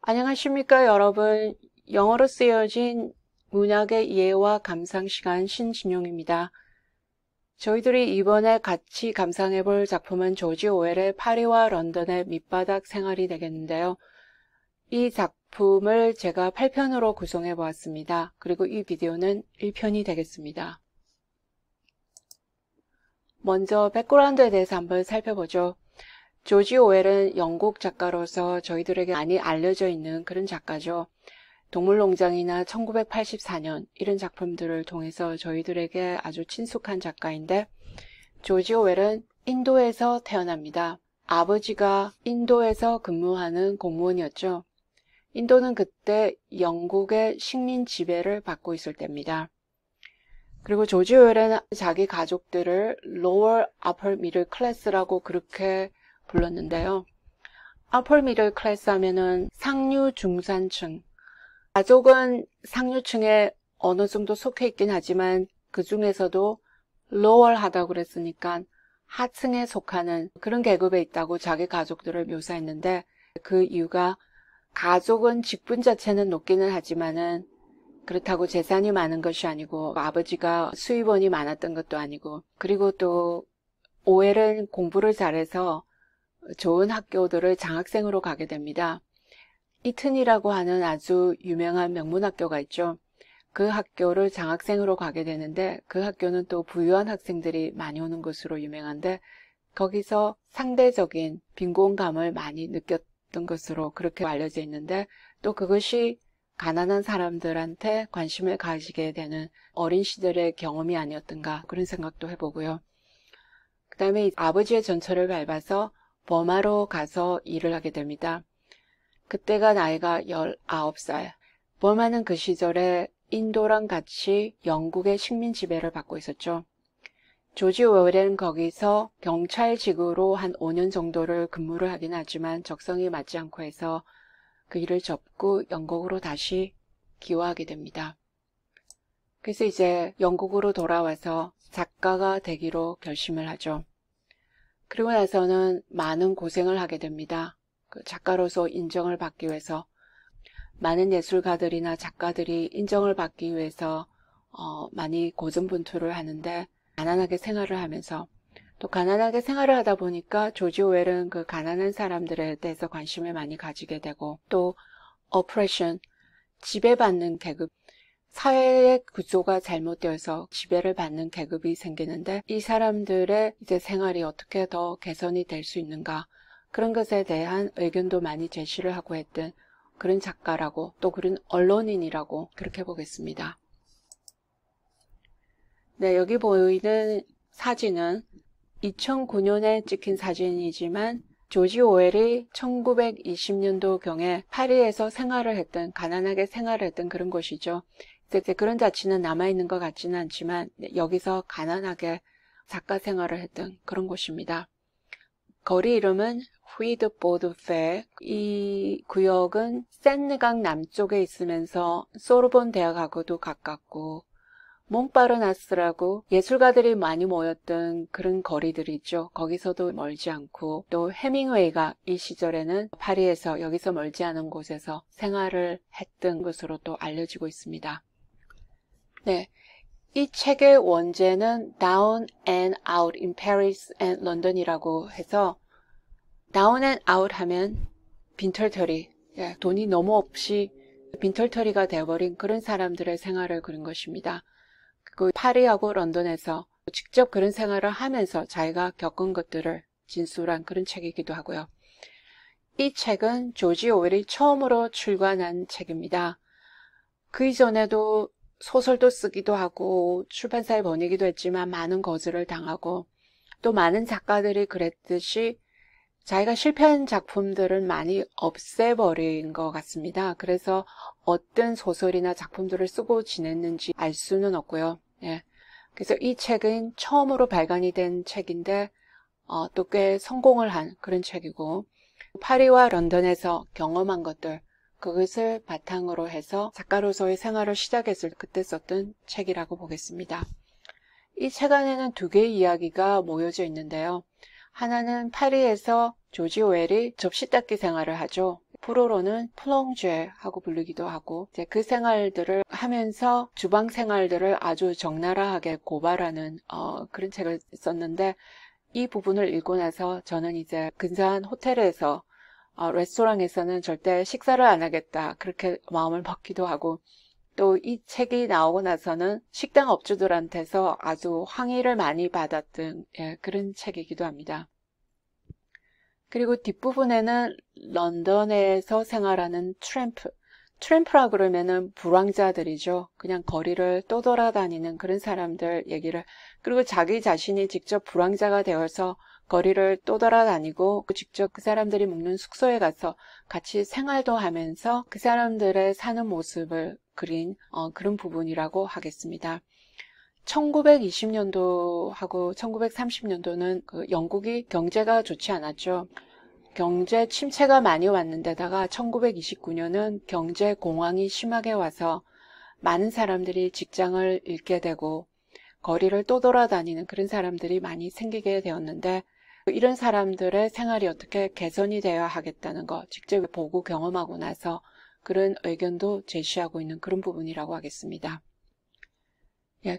안녕하십니까, 여러분. 영어로 쓰여진 문학의 이해와 감상 시간 신진용입니다. 저희들이 이번에 같이 감상해 볼 작품은 조지 오웰의 파리와 런던의 밑바닥 생활이 되겠는데요. 이 작품을 제가 8편으로 구성해 보았습니다. 그리고 이 비디오는 1편이 되겠습니다. 먼저 백그라운드에 대해서 한번 살펴보죠. 조지 오웰은 영국 작가로서 저희들에게 많이 알려져 있는 그런 작가죠. 동물농장이나 1984년 이런 작품들을 통해서 저희들에게 아주 친숙한 작가인데, 조지 오웰은 인도에서 태어납니다. 아버지가 인도에서 근무하는 공무원이었죠. 인도는 그때 영국의 식민 지배를 받고 있을 때입니다. 그리고 조지 오웰은 자기 가족들을 lower upper middle class라고 그렇게 불렀는데요. upper middle class 하면은 상류 중산층. 가족은 상류층에 어느 정도 속해 있긴 하지만 그 중에서도 lower 하다고 그랬으니까 하층에 속하는 그런 계급에 있다고 자기 가족들을 묘사했는데, 그 이유가 가족은 직분 자체는 높기는 하지만은 그렇다고 재산이 많은 것이 아니고 아버지가 수입원이 많았던 것도 아니고, 그리고 또 오웰은 공부를 잘해서 좋은 학교들을 장학생으로 가게 됩니다. 이튼이라고 하는 아주 유명한 명문학교가 있죠. 그 학교를 장학생으로 가게 되는데, 그 학교는 또 부유한 학생들이 많이 오는 곳으로 유명한데, 거기서 상대적인 빈곤감을 많이 느꼈던 것으로 그렇게 알려져 있는데, 또 그것이 가난한 사람들한테 관심을 가지게 되는 어린 시절의 경험이 아니었던가, 그런 생각도 해보고요. 그 다음에 아버지의 전철을 밟아서 버마로 가서 일을 하게 됩니다. 그때가 나이가 19살. 버마는 그 시절에 인도랑 같이 영국의 식민 지배를 받고 있었죠. 조지 오웰은 거기서 경찰직으로 한 5년 정도를 근무를 하긴 하지만 적성이 맞지 않고 해서 그 일을 접고 영국으로 다시 기화하게 됩니다. 그래서 이제 영국으로 돌아와서 작가가 되기로 결심을 하죠. 그리고 나서는 많은 고생을 하게 됩니다. 그 작가로서 인정을 받기 위해서 많은 예술가들이나 작가들이 인정을 받기 위해서 많이 고군분투를 하는데, 가난하게 생활을 하면서, 또 가난하게 생활을 하다 보니까 조지 오웰은 그 가난한 사람들에 대해서 관심을 많이 가지게 되고, 또 oppression, 지배받는 계급, 사회의 구조가 잘못되어서 지배를 받는 계급이 생기는데, 이 사람들의 이제 생활이 어떻게 더 개선이 될 수 있는가, 그런 것에 대한 의견도 많이 제시를 하고 했던 그런 작가라고, 또 그런 언론인이라고 그렇게 보겠습니다. 네, 여기 보이는 사진은 2009년에 찍힌 사진이지만 조지 오웰이 1920년도경에 파리에서 생활을 했던, 가난하게 생활을 했던 그런 곳이죠. 이제 그런 자취는 남아있는 것 같지는 않지만 여기서 가난하게 작가 생활을 했던 그런 곳입니다. 거리 이름은 후이드보드페. 이 구역은 센느강 남쪽에 있으면서 소르본 대학하고도 가깝고, 몽파르나스라고 예술가들이 많이 모였던 그런 거리들이 있죠. 거기서도 멀지 않고, 또 해밍웨이가 이 시절에는 파리에서 여기서 멀지 않은 곳에서 생활을 했던 것으로 또 알려지고 있습니다. 네, 이 책의 원제는 Down and Out in Paris and London이라고 해서, Down and Out 하면 빈털터리, 돈이 너무 없이 빈털터리가 되어버린 그런 사람들의 생활을 그린 것입니다. 그 파리하고 런던에서 직접 그런 생활을 하면서 자기가 겪은 것들을 진술한 그런 책이기도 하고요. 이 책은 조지 오웰이 처음으로 출간한 책입니다. 그 이전에도 소설도 쓰기도 하고 출판사에 보내기도 했지만 많은 거절을 당하고, 또 많은 작가들이 그랬듯이 자기가 실패한 작품들은 많이 없애버린 것 같습니다. 그래서 어떤 소설이나 작품들을 쓰고 지냈는지 알 수는 없고요. 예. 그래서 이 책은 처음으로 발간이 된 책인데 또 꽤 성공을 한 그런 책이고, 파리와 런던에서 경험한 것들, 그것을 바탕으로 해서 작가로서의 생활을 시작했을 그때 썼던 책이라고 보겠습니다. 이 책 안에는 두 개의 이야기가 모여져 있는데요. 하나는 파리에서 조지 오웰이 접시 닦기 생활을 하죠. 불어로는 플롱제 하고 부르기도 하고, 이제 그 생활들을 하면서 주방 생활들을 아주 적나라하게 고발하는 그런 책을 썼는데, 이 부분을 읽고 나서 저는 이제 근사한 호텔에서 레스토랑에서는 절대 식사를 안 하겠다, 그렇게 마음을 먹기도 하고, 또 이 책이 나오고 나서는 식당 업주들한테서 아주 항의를 많이 받았던 그런 책이기도 합니다. 그리고 뒷부분에는 런던에서 생활하는 트램프라 그러면은 불황자들이죠. 그냥 거리를 떠돌아다니는 그런 사람들 얘기를, 그리고 자기 자신이 직접 불황자가 되어서 거리를 떠돌아다니고 직접 그 사람들이 묵는 숙소에 가서 같이 생활도 하면서 그 사람들의 사는 모습을 그린 그런 부분이라고 하겠습니다. 1920년도하고 1930년도는 영국이 경제가 좋지 않았죠. 경제 침체가 많이 왔는데다가 1929년은 경제 공황이 심하게 와서 많은 사람들이 직장을 잃게 되고 거리를 떠돌아다니는 그런 사람들이 많이 생기게 되었는데, 이런 사람들의 생활이 어떻게 개선이 되어야 하겠다는 거 직접 보고 경험하고 나서 그런 의견도 제시하고 있는 그런 부분이라고 하겠습니다.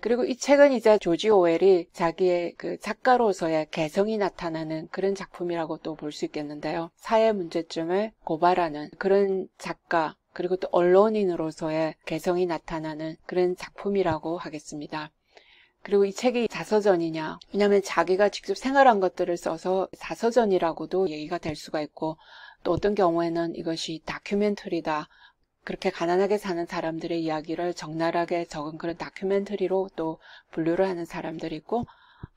그리고 이 책은 이제 조지 오웰이 자기의 그 작가로서의 개성이 나타나는 그런 작품이라고 또 볼 수 있겠는데요. 사회 문제점을 고발하는 그런 작가, 그리고 또 언론인으로서의 개성이 나타나는 그런 작품이라고 하겠습니다. 그리고 이 책이 자서전이냐? 왜냐하면 자기가 직접 생활한 것들을 써서 자서전이라고도 얘기가 될 수가 있고, 또 어떤 경우에는 이것이 다큐멘터리다, 그렇게 가난하게 사는 사람들의 이야기를 적나라하게 적은 그런 다큐멘터리로 또 분류를 하는 사람들이 있고,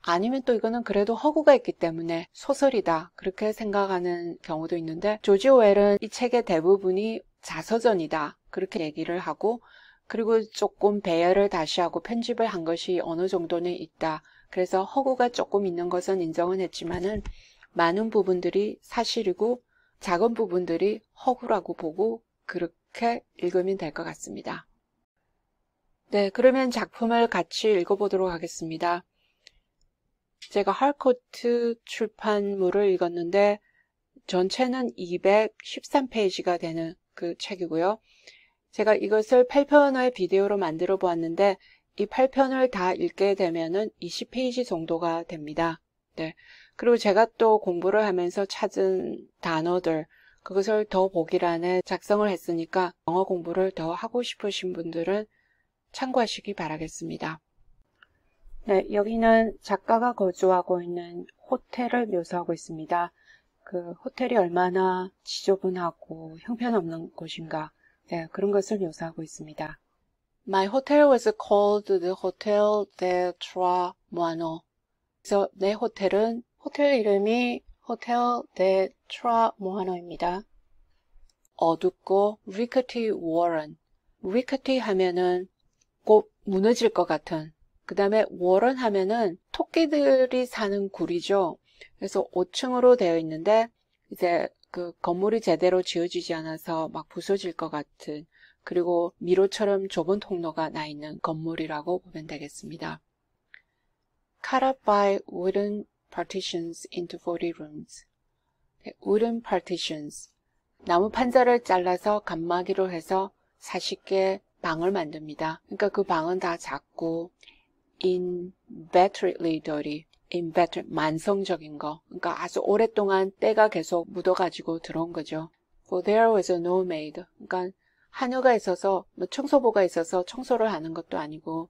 아니면 또 이거는 그래도 허구가 있기 때문에 소설이다, 그렇게 생각하는 경우도 있는데, 조지 오웰은 이 책의 대부분이 자서전이다, 그렇게 얘기를 하고, 그리고 조금 배열을 다시 하고 편집을 한 것이 어느 정도는 있다. 그래서 허구가 조금 있는 것은 인정은 했지만은 많은 부분들이 사실이고 작은 부분들이 허구라고 보고 그렇게 읽으면 될 것 같습니다. 네, 그러면 작품을 같이 읽어보도록 하겠습니다. 제가 할코트 출판물을 읽었는데 전체는 213페이지가 되는 그 책이고요. 제가 이것을 8편의 비디오로 만들어 보았는데 이 8편을 다 읽게 되면은 20페이지 정도가 됩니다. 네. 그리고 제가 또 공부를 하면서 찾은 단어들, 그것을 더 보기란에 작성을 했으니까 영어 공부를 더 하고 싶으신 분들은 참고하시기 바라겠습니다. 네, 여기는 작가가 거주하고 있는 호텔을 묘사하고 있습니다. 그 호텔이 얼마나 지저분하고 형편없는 곳인가, 네, 그런 것을 묘사하고 있습니다. My hotel was called the Hotel de Trois Moineaux. 그래서 내 호텔은, 호텔 이름이 Hotel de Trois Moineaux입니다. 어둡고 rickety warren. rickety 하면은 곧 무너질 것 같은, 그 다음에 warren 하면은 토끼들이 사는 굴이죠. 그래서 5층으로 되어 있는데 이제 그 건물이 제대로 지어지지 않아서 막 부서질 것 같은, 그리고 미로처럼 좁은 통로가 나 있는 건물이라고 보면 되겠습니다. Cut up by wooden partitions into 40 rooms. wooden partitions. 나무 판자를 잘라서 칸막이로 해서 40개 방을 만듭니다. 그러니까 그 방은 다 작고 inveterately dirty. inveterate, 만성적인 거. 그러니까 아주 오랫동안 때가 계속 묻어가지고 들어온 거죠. For there was no maid. 그러니까 하녀가 있어서, 뭐 청소부가 있어서 청소를 하는 것도 아니고,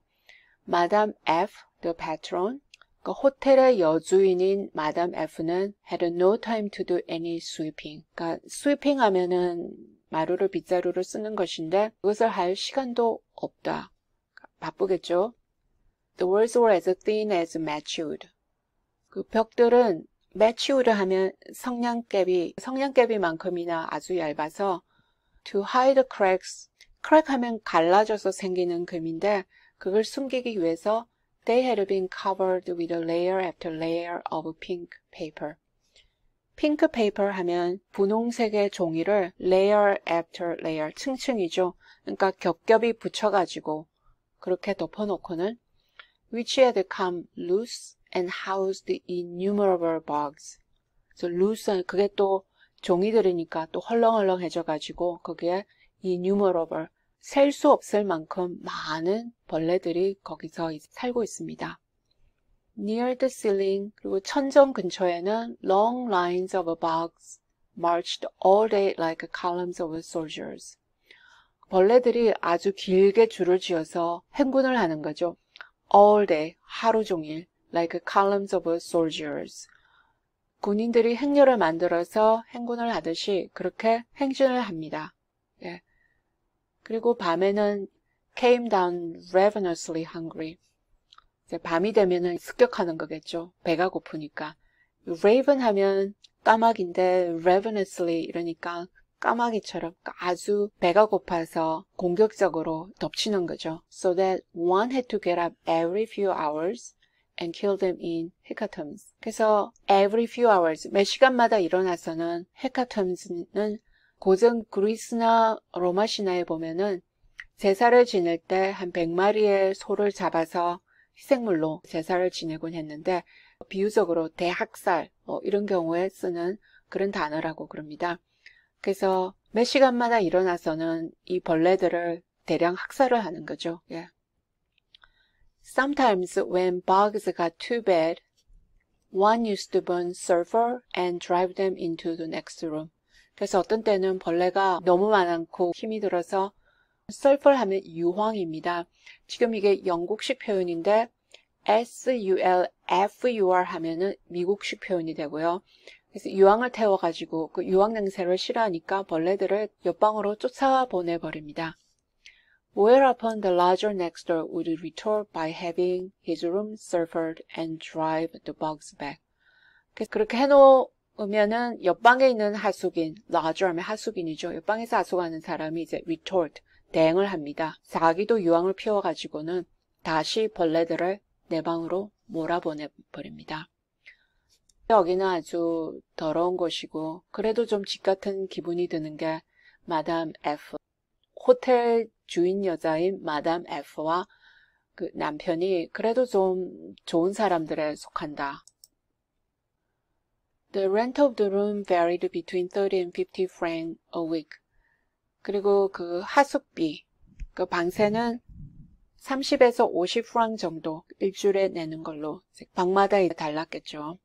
Madame F, the patron. 그러니까 호텔의 여주인인 Madame F는 had no time to do any sweeping. 그러니까 sweeping 하면은 마루를 빗자루를 쓰는 것인데 그것을 할 시간도 없다. 바쁘겠죠. The walls were as thin as match wood. 그 벽들은 matchwood 하면 성냥개비만큼이나 아주 얇아서 to hide cracks. crack 하면 갈라져서 생기는 금인데 그걸 숨기기 위해서 they had been covered with a layer after layer of pink paper. pink paper 하면 분홍색의 종이를 layer after layer, 층층이죠. 그러니까 겹겹이 붙여가지고 그렇게 덮어놓고는 which had come loose and housed innumerable bugs. 그래서 loose, 그게 또 종이 들으니까 또 헐렁헐렁해져 가지고 거기에 innumerable, 셀 수 없을 만큼 많은 벌레들이 거기서 살고 있습니다. Near the ceiling, 그리고 천정 근처에는 long lines of bugs marched all day like columns of soldiers. 벌레들이 아주 길게 줄을 지어서 행군을 하는 거죠. All day, 하루 종일, like columns of soldiers. 군인들이 행렬을 만들어서 행군을 하듯이 그렇게 행진을 합니다. 예. 그리고 밤에는 came down ravenously hungry. 이제 밤이 되면은 습격하는 거겠죠. 배가 고프니까. raven 하면 까마귀인데 ravenously 이러니까 까마귀처럼 아주 배가 고파서 공격적으로 덮치는 거죠. So that one had to get up every few hours and kill them in hecatombs. 그래서 every few hours, 몇 시간마다 일어나서는 hecatombs는 고전 그리스나 로마 신화에 보면은 제사를 지낼 때 한 100마리의 소를 잡아서 희생물로 제사를 지내곤 했는데 비유적으로 대학살 이런 경우에 쓰는 그런 단어라고 그럽니다. 그래서 몇 시간마다 일어나서는 이 벌레들을 대량 학살을 하는 거죠. 예. Sometimes when bugs got too bad, one used to burn sulfur and drive them into the next room. 그래서 어떤 때는 벌레가 너무 많고 힘이 들어서 sulfur 하면 유황입니다. 지금 이게 영국식 표현인데 sulfur 하면은 미국식 표현이 되고요. 그래서 유황을 태워가지고 그 유황 냄새를 싫어하니까 벌레들을 옆방으로 쫓아보내버립니다. Whereupon the lodger next door would retort by having his room sulfured and drive the bugs back. 그렇게 해놓으면은 옆방에 있는 하숙인, lodger 하면 하숙인이죠. 옆방에서 하숙하는 사람이 이제 retort, 대응을 합니다. 자기도 유황을 피워가지고는 다시 벌레들을 내 방으로 몰아보내버립니다. 여기는 아주 더러운 곳이고 그래도 좀 집 같은 기분이 드는 게 마담 F. 호텔 주인 여자인 마담 F와 그 남편이 그래도 좀 좋은 사람들에 속한다. The rent of the room varied between 30 and 50 francs a week. 그리고 그 하숙비, 그 방세는 30에서 50프랑 정도 일주일에 내는 걸로 방마다 달랐겠죠.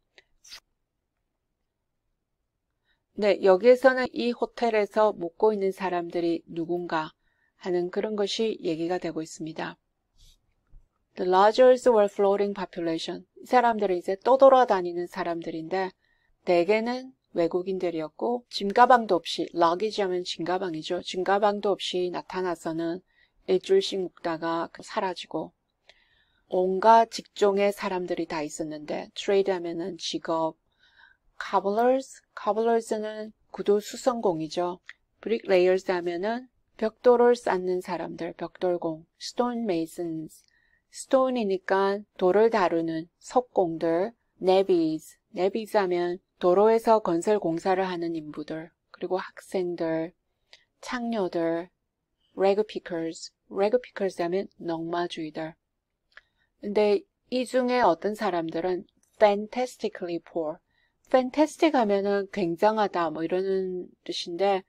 네, 여기에서는 이 호텔에서 묵고 있는 사람들이 누군가 하는 그런 것이 얘기가 되고 있습니다. The lodgers were floating population. 이 사람들은 이제 떠돌아다니는 사람들인데 대개는 외국인들이었고 짐가방도 없이, luggage 하면 짐가방이죠. 짐가방도 없이 나타나서는 일주일씩 묵다가 사라지고 온갖 직종의 사람들이 다 있었는데 trade 하면은 직업, cobblers는 구도 수선공이죠. bricklayers 하면은 벽돌을 쌓는 사람들, 벽돌공, stonemasons, stone이니까 돌을 다루는 석공들, navvies 하면 도로에서 건설 공사를 하는 인부들, 그리고 학생들, 창녀들, ragpickers 하면 넝마주의들. 근데 이 중에 어떤 사람들은 fantastically poor, fantastic 하면은 굉장하다 뭐 이러는 뜻인데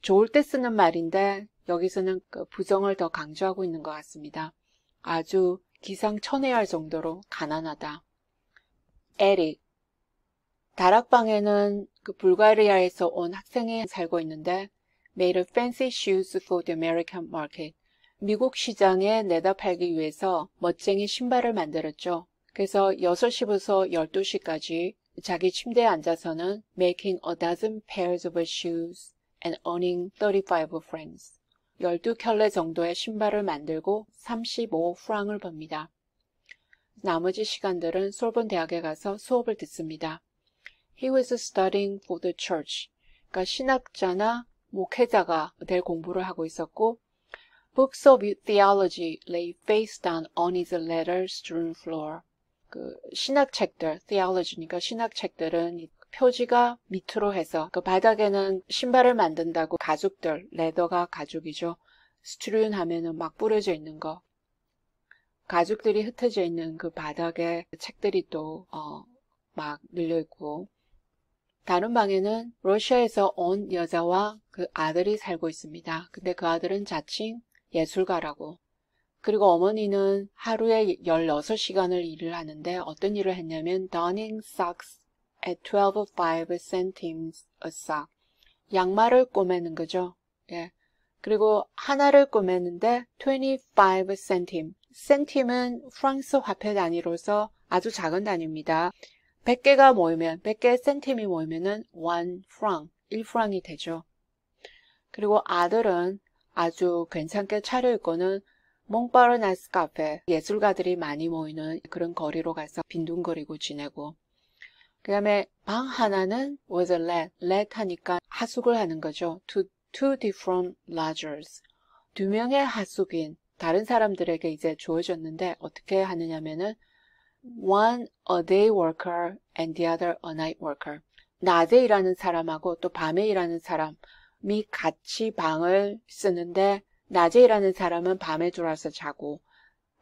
좋을 때 쓰는 말인데 여기서는 그 부정을 더 강조하고 있는 것 같습니다. 아주 기상천외할 정도로 가난하다. 에릭, 다락방에는 그 불가리아에서 온 학생이 살고 있는데 made a fancy shoes for the American market. 미국 시장에 내다 팔기 위해서 멋쟁이 신발을 만들었죠. 그래서 6시부터 12시까지 자기 침대에 앉아서는 making a dozen pairs of shoes and earning 35 francs. 12켤레 정도의 신발을 만들고 35프랑을 법니다. 나머지 시간들은 솔본 대학에 가서 수업을 듣습니다. He was studying for the church. 그러니까 신학자나 목회자가 될 공부를 하고 있었고 Books of theology lay face down on his leather-strewn floor. 그 신학책들, theology니까 신학책들은 표지가 밑으로 해서 그 바닥에는 신발을 만든다고 가죽들, 레더가 가죽이죠. strewn 하면은 막 뿌려져 있는 거. 가죽들이 흩어져 있는 그 바닥에 책들이 또 막 늘려 있고 다른 방에는 러시아에서 온 여자와 그 아들이 살고 있습니다. 근데 그 아들은 자칭 예술가라고. 그리고 어머니는 하루에 16시간을 일을 하는데 어떤 일을 했냐면 darning socks at 12.5 centimes a sock. 양말을 꼬매는 거죠. 예. 그리고 하나를 꼬매는데 25 centime. centim은 프랑스 화폐 단위로서 아주 작은 단위입니다. 100개가 모이면 100개 센tim이 모이면은 1 franc, 1프랑이 되죠. 그리고 아들은 아주 괜찮게 차려입고는 몽파르나스 카페, 예술가들이 많이 모이는 그런 거리로 가서 빈둥거리고 지내고, 그 다음에 방 하나는 was a let 하니까 하숙을 하는 거죠. two different lodgers. 2명의 하숙인 다른 사람들에게 이제 주어졌는데 어떻게 하느냐면은 one a day worker and the other a night worker. 낮에 일하는 사람하고 또 밤에 일하는 사람이 같이 방을 쓰는데 낮에 일하는 사람은 밤에 들어와서 자고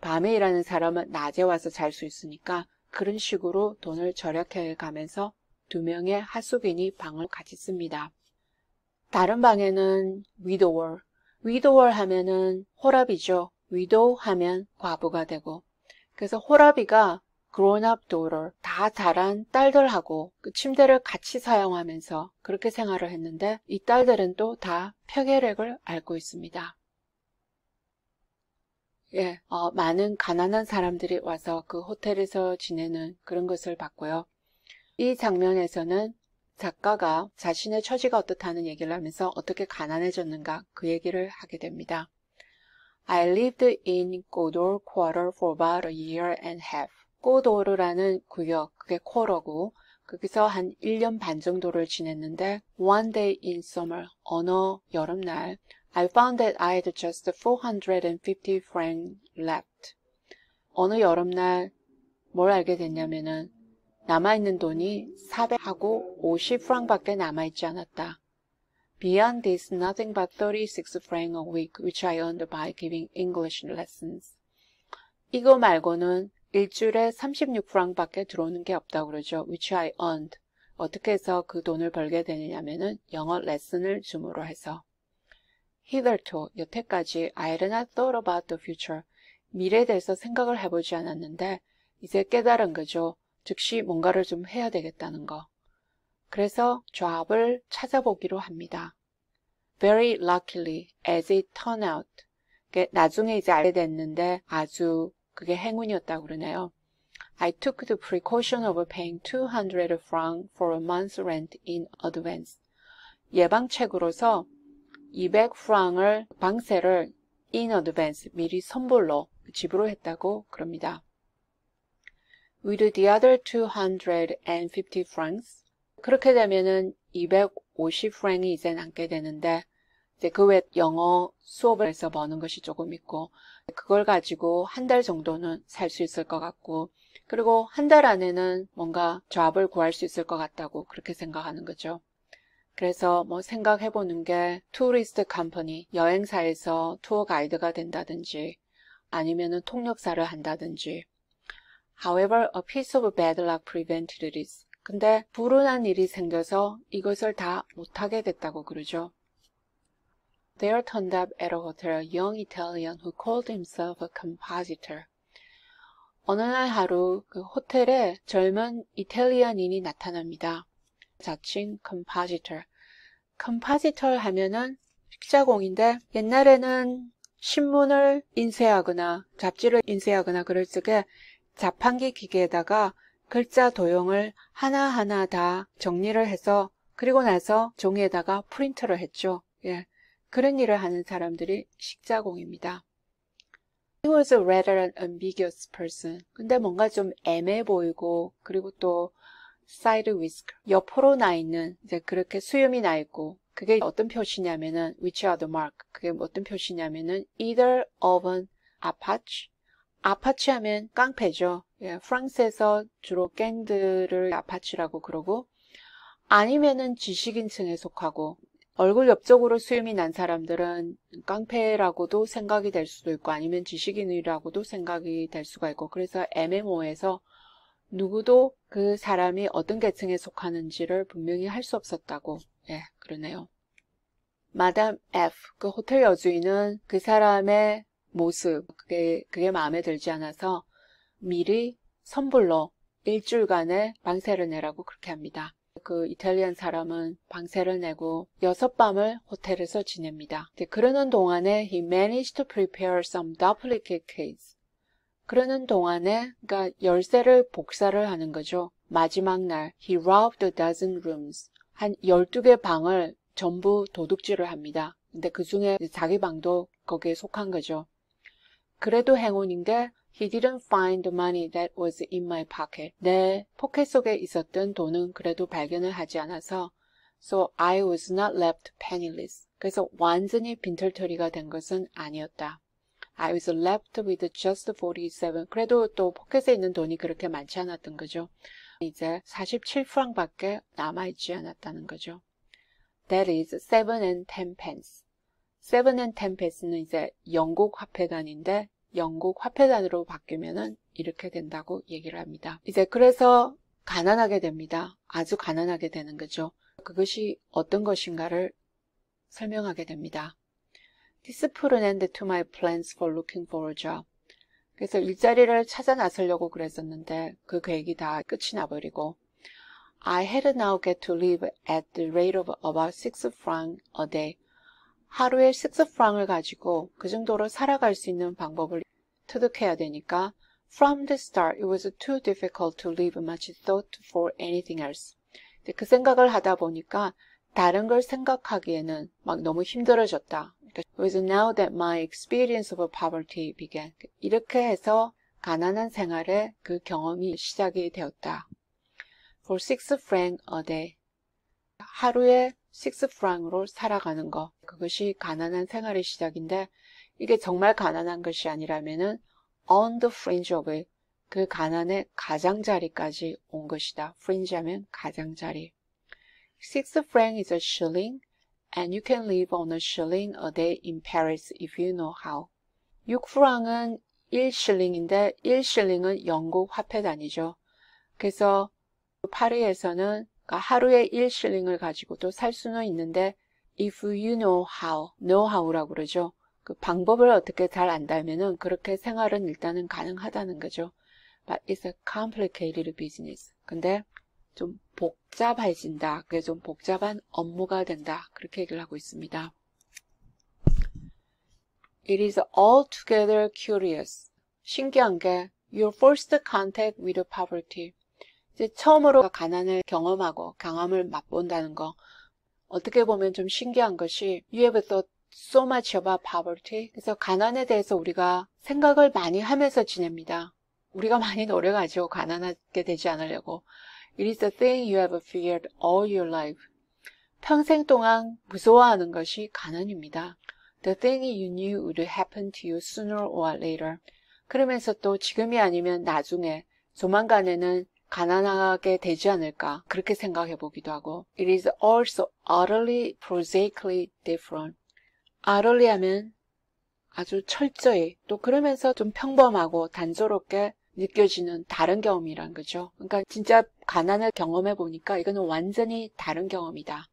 밤에 일하는 사람은 낮에 와서 잘 수 있으니까 그런 식으로 돈을 절약해 가면서 2명의 하숙인이 방을 같이 씁니다. 다른 방에는 widower. widower 하면은 호랍이죠. widow 하면 과부가 되고. 그래서 호랍이가 grown-up daughter, 다 자란 딸들하고 그 침대를 같이 사용하면서 그렇게 생활을 했는데 이 딸들은 또 다 폐결핵을 앓고 있습니다. 예, 많은 가난한 사람들이 와서 그 호텔에서 지내는 그런 것을 봤고요. 이 장면에서는 작가가 자신의 처지가 어떻다는 얘기를 하면서 어떻게 가난해졌는가 그 얘기를 하게 됩니다. I lived in Godor Quarter for about a year and a half. 고도르라는 구역, 그게 쿼러고 거기서 한 1년 반 정도를 지냈는데 one day in summer, 어느 여름날 I found that I had just 450 francs left. 어느 여름날 뭘 알게 됐냐면은 남아있는 돈이 400하고 50프랑밖에 남아있지 않았다. Beyond this, nothing but 36 francs a week, which I earned by giving English lessons. 이거 말고는 일주일에 36프랑밖에 들어오는 게 없다고 그러죠. Which I earned. 어떻게 해서 그 돈을 벌게 되느냐면은 영어 레슨을 줌으로 해서. Hitherto, 여태까지 I had not thought about the future. 미래에 대해서 생각을 해보지 않았는데 이제 깨달은 거죠. 즉시 뭔가를 좀 해야 되겠다는 거. 그래서 job을 찾아보기로 합니다. Very luckily, as it turned out. 나중에 이제 알게 됐는데 아주 그게 행운이었다고 그러네요. I took the precaution of paying 200 francs for a month's rent in advance. 예방책으로서 200프랑을 방세를 in advance, 미리 선불로 지불을 했다고 그럽니다. With the other 250 francs, 그렇게 되면은 250프랑이 이제 남게 되는데 이제 그 외 영어 수업을 해서 버는 것이 조금 있고 그걸 가지고 한 달 정도는 살 수 있을 것 같고 그리고 한 달 안에는 뭔가 잡을 구할 수 있을 것 같다고 그렇게 생각하는 거죠. 그래서 뭐 생각해보는 게 투리스트 컴퍼니, 여행사에서 투어 가이드가 된다든지 아니면은 통역사를 한다든지. However, a piece of bad luck prevented this. 근데 불운한 일이 생겨서 이것을 다 못하게 됐다고 그러죠. There turned up at a hotel a young Italian who called himself a compositor. 어느 날 하루 그 호텔에 젊은 이탈리안인이 나타납니다. 자칭 compositor. compositor 하면은 식자공인데 옛날에는 신문을 인쇄하거나 잡지를 인쇄하거나 그럴 적에 자판기 기계에다가 글자 도형을 하나하나 다 정리를 해서 그리고 나서 종이에다가 프린트를 했죠. 예, 그런 일을 하는 사람들이 식자공입니다. He was a rather an ambiguous person. 근데 뭔가 좀 애매해 보이고 그리고 또 side whisker, 옆으로 나 있는 이제 그렇게 수염이 나 있고 그게 어떤 표시냐면은 which are the mark. 그게 어떤 표시냐면은 either of an apache. 아파치 하면 깡패죠. 예, 프랑스에서 주로 갱들을 아파치라고 그러고 아니면은 지식인층에 속하고 얼굴 옆쪽으로 수염이 난 사람들은 깡패라고도 생각이 될 수도 있고 아니면 지식인이라고도 생각이 될 수가 있고 그래서 애매모호해서 누구도 그 사람이 어떤 계층에 속하는지를 분명히 할 수 없었다고 그러네요. 마담 F, 그 호텔 여주인은 그 사람의 모습, 그게 마음에 들지 않아서 미리 선불로 일주일간의 방세를 내라고 그렇게 합니다. 그 이탈리안 사람은 방세를 내고 6밤을 호텔에서 지냅니다. 그러는 동안에 he managed to prepare some duplicate keys. 그러는 동안에 그러니까 열쇠를 복사를 하는 거죠. 마지막 날 he robbed a dozen rooms. 한 12개 방을 전부 도둑질을 합니다. 근데 그 중에 자기 방도 거기에 속한 거죠. 그래도 행운인 게 he didn't find the money that was in my pocket. 내 포켓 속에 있었던 돈은 그래도 발견을 하지 않아서 so I was not left penniless. 그래서 완전히 빈털터리가 된 것은 아니었다. I was left with just 47. 그래도 또 포켓에 있는 돈이 그렇게 많지 않았던 거죠. 이제 47프랑밖에 남아있지 않았다는 거죠. That is 7 and 10 pence. 7 and 10 pence는 이제 영국 화폐단인데 영국 화폐단으로 바뀌면은 이렇게 된다고 얘기를 합니다. 이제 그래서 가난하게 됩니다. 아주 가난하게 되는 거죠. 그것이 어떤 것인가를 설명하게 됩니다. This put an end to my plans for looking for a job. 그래서 일자리를 찾아 나서려고 그랬었는데 그 계획이 다 끝이 나버리고 I had now get to live at the rate of about 6 francs a day. 하루에 6프랑을 가지고 그 정도로 살아갈 수 있는 방법을 터득해야 되니까 From the start, it was too difficult to leave much thought for anything else. 그 생각을 하다 보니까 다른 걸 생각하기에는 막 너무 힘들어졌다. It was now that my experience of poverty began. 이렇게 해서 가난한 생활의 그 경험이 시작이 되었다. For 6 francs a day. 하루에 6프랑으로 살아가는 것. 그것이 가난한 생활의 시작인데 이게 정말 가난한 것이 아니라면은 on the fringe of it. 그 가난의 가장자리까지 온 것이다. fringe 하면 가장자리. 6 francs is a shilling and you can live on a shilling a day in Paris if you know how. 6프랑은 1실링인데 1실링은 영국 화폐단위죠. 그래서 파리에서는 하루에 1실링을 가지고도 살 수는 있는데 if you know how라고 그러죠. 그 방법을 어떻게 잘 안다면은 그렇게 생활은 일단은 가능하다는 거죠. But it's a complicated business. 근데 좀 복잡해진다. 그게 좀 복잡한 업무가 된다. 그렇게 얘기를 하고 있습니다. It is altogether curious. 신기한 게 your first contact with poverty. 이제 처음으로 가난을 경험하고 경험을 맛본다는 거. 어떻게 보면 좀 신기한 것이 You have thought so much about poverty. 그래서 가난에 대해서 우리가 생각을 많이 하면서 지냅니다. 우리가 많이 노력하죠. 가난하게 되지 않으려고. It is the thing you have feared all your life. 평생 동안 무서워하는 것이 가난입니다. The thing you knew would happen to you sooner or later. 그러면서 또 지금이 아니면 나중에 조만간에는 가난하게 되지 않을까 그렇게 생각해 보기도 하고 It is also utterly prosaically different. utterly 하면 아주 철저히 또 그러면서 좀 평범하고 단조롭게 느껴지는 다른 경험이란 거죠. 그러니까 진짜 가난을 경험해 보니까 이거는 완전히 다른 경험이다.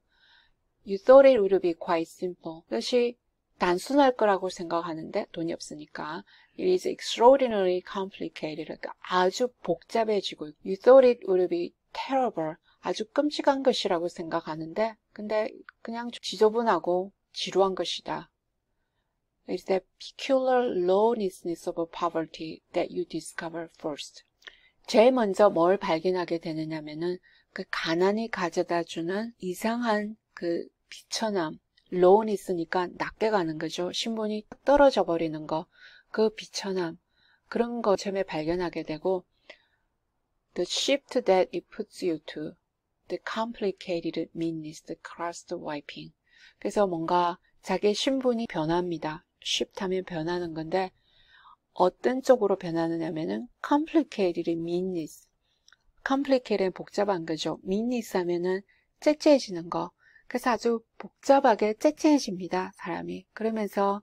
You thought it would be quite simple. 그것이 단순할 거라고 생각하는데 돈이 없으니까 It is extraordinarily complicated. 그러니까 아주 복잡해지고 You thought it would be terrible. 아주 끔찍한 것이라고 생각하는데 근데 그냥 지저분하고 지루한 것이다. It's the peculiar loneliness of poverty that you discover first. 제일 먼저 뭘 발견하게 되느냐면은 그 가난이 가져다 주는 이상한 그 비천함. loneliness니까 낮게 가는 거죠. 신분이 떨어져 버리는 거. 그 비천함. 그런 거 처음에 발견하게 되고 The shift that it puts you to. The complicated meanness, the crust wiping. 그래서 뭔가 자기의 신분이 변합니다. shift 하면 변하는 건데 어떤 쪽으로 변하느냐면은 complicated meanness. complicated는 복잡한 거죠. meanness 하면은 째째해지는 거. 그래서 아주 복잡하게 째째해집니다. 사람이. 그러면서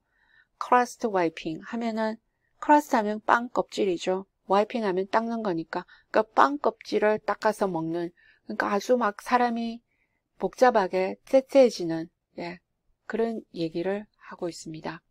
crust wiping 하면은 crust 하면 빵 껍질이죠. 와이핑 하면 닦는 거니까, 그러니까 빵 껍질을 닦아서 먹는, 그러니까 아주 막 사람이 복잡하게 쎄쎄해지는, 예, 그런 얘기를 하고 있습니다.